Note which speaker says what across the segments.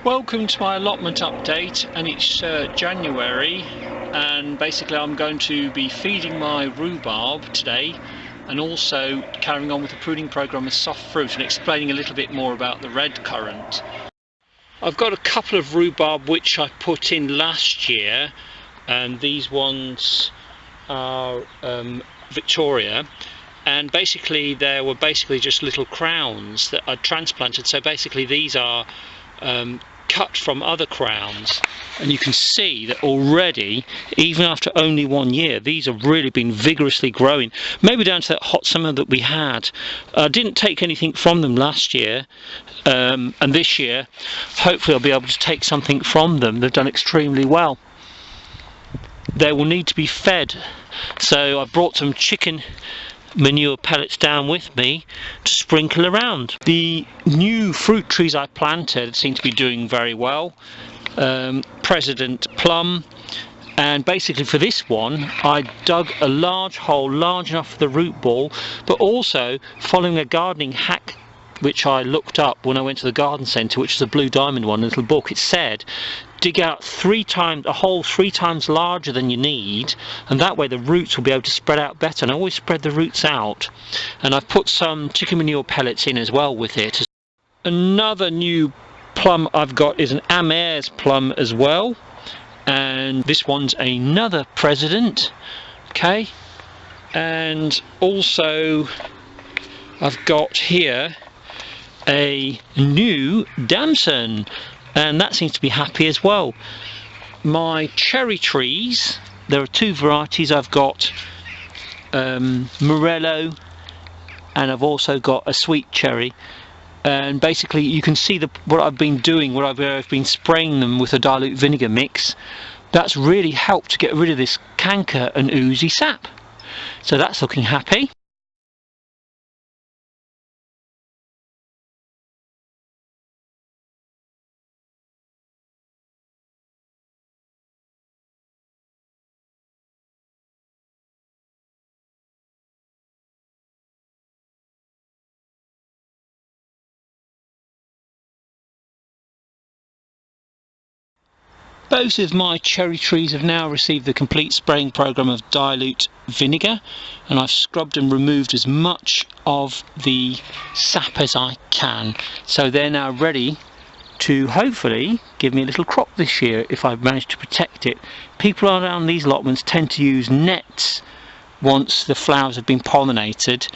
Speaker 1: Welcome to my allotment update, and it's January, and basically I'm going to be feeding my rhubarb today and also carrying on with the pruning program of soft fruit and explaining a little bit more about the red currant. I've got a couple of rhubarb which I put in last year, and these ones are Victoria, and basically they were just little crowns that I transplanted. So basically these are cut from other crowns, and you can see that already, even after only 1 year, these have really been vigorously growing, maybe down to that hot summer that we had. I didn't take anything from them last year, and this year hopefully I'll be able to take something from them. They've done extremely well. They will need to be fed, so I brought some chicken manure pellets down with me to sprinkle around. The new fruit trees I planted seem to be doing very well. President Plum, and basically for this one I dug a large hole large enough for the root ball, but also following a gardening hack which I looked up when I went to the garden centre, which is a blue diamond one, a little book. It said dig out a hole 3 times larger than you need, and that way the roots will be able to spread out better. And I always spread the roots out, and I've put some chicken manure pellets in as well with it. Another new plum I've got is an Amare's plum as well, and this one's another President. Okay, and also I've got here a new damson, and that seems to be happy as well. My cherry trees, there are 2 varieties. I've got Morello, and I've also got a sweet cherry, and basically you can see what I've been doing, where I've been spraying them with a dilute vinegar mix. That's really helped to get rid of this canker and oozy sap, so that's looking happy. Both of my cherry trees have now received the complete spraying program of dilute vinegar, and I've scrubbed and removed as much of the sap as I can, so they're now ready to hopefully give me a little crop this year if I've managed to protect it. People around these allotments tend to use nets once the flowers have been pollinated,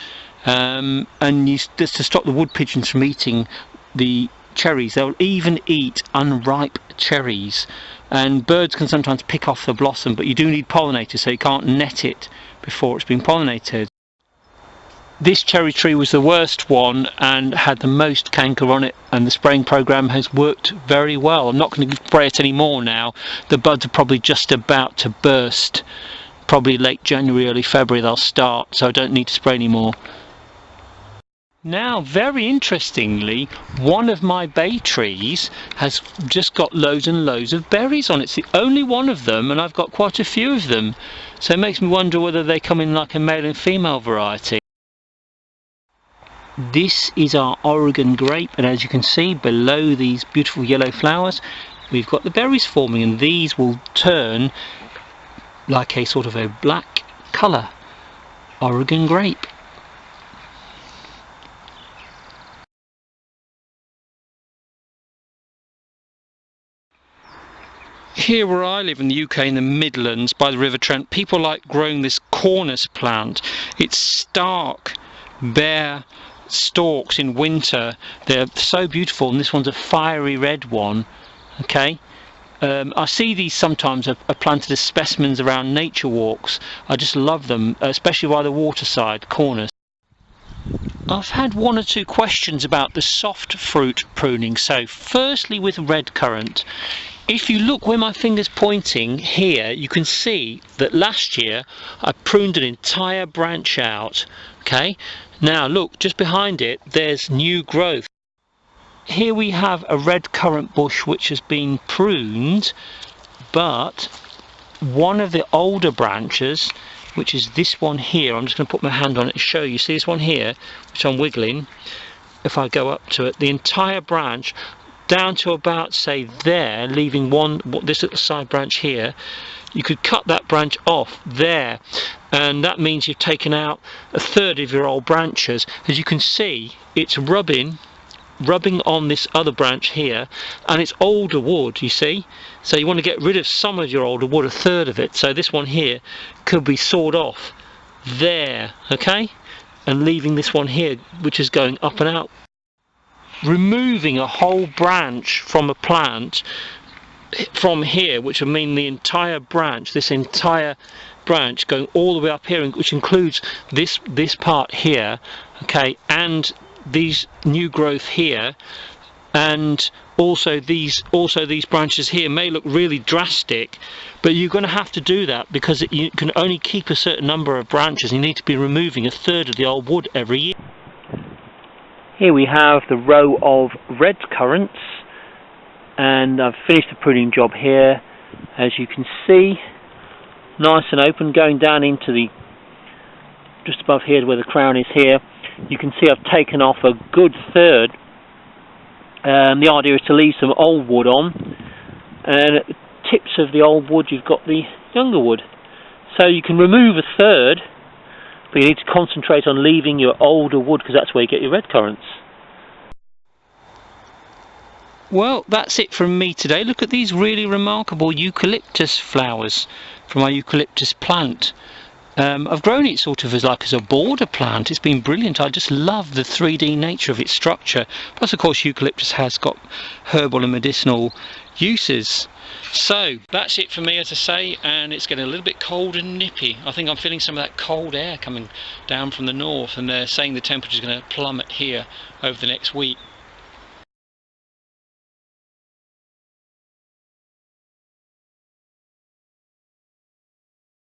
Speaker 1: and just to stop the wood pigeons from eating the cherries. They'll even eat unripe cherries, and birds can sometimes pick off the blossom, but you do need pollinators, so you can't net it before it's been pollinated. This cherry tree was the worst one and had the most canker on it, and the spraying program has worked very well. I'm not going to spray it anymore now. The buds are probably just about to burst. Probably late January, early February they'll start, so I don't need to spray anymore. Now, very interestingly, one of my bay trees has just got loads and loads of berries on it. It's the only one of them, and I've got quite a few of them. So it makes me wonder whether they come in like a male and female variety. This is our Oregon grape, and as you can see below these beautiful yellow flowers, we've got the berries forming, and these will turn like a sort of a black colour. Oregon grape. Here where I live in the UK, in the Midlands by the River Trent, people like growing this cornus plant. It's stark, bare stalks in winter. They're so beautiful, and this one's a fiery red one. Okay, I see these sometimes are planted as specimens around nature walks. I just love them, especially by the waterside, cornus. I've had 1 or 2 questions about the soft fruit pruning. So firstly, with red currant, if you look where my finger's pointing here, you can see that last year I pruned an entire branch out. Okay, now look, just behind it there's new growth. Here we have a red currant bush which has been pruned, but one of the older branches, which is this one here, I'm just going to put my hand on it to show you. See this one here, which I'm wiggling? If I go up to it, the entire branch down to about, say, there, leaving this little side branch here. You could cut that branch off there, and that means you've taken out a third of your old branches. As you can see, it's rubbing on this other branch here, and it's older wood, you see. So you want to get rid of some of your older wood, a third of it. So this one here could be sawed off there, okay, and leaving this one here, which is going up and out. Removing a whole branch from a plant from here, which would mean the entire branch, this entire branch going all the way up here, which includes this part here, okay, and these new growth here, and also these branches here may look really drastic, but you're going to have to do that because you can only keep a certain number of branches. You need to be removing a third of the old wood every year. Here we have the row of red currants, and I've finished the pruning job here. As you can see, nice and open, going down into the just above here where the crown is here. You can see I've taken off a good third. The idea is to leave some old wood on, and at the tips of the old wood you've got the younger wood. So you can remove a third, but you need to concentrate on leaving your older wood, because that's where you get your red currants. Well, that's it from me today. Look at these really remarkable eucalyptus flowers from our eucalyptus plant. I've grown it sort of as a border plant. It's been brilliant. I just love the 3D nature of its structure. Plus, of course, eucalyptus has got herbal and medicinal uses. So that's it for me, as I say, and it's getting a little bit cold and nippy. I think I'm feeling some of that cold air coming down from the north, and they're saying the temperature is going to plummet here over the next week.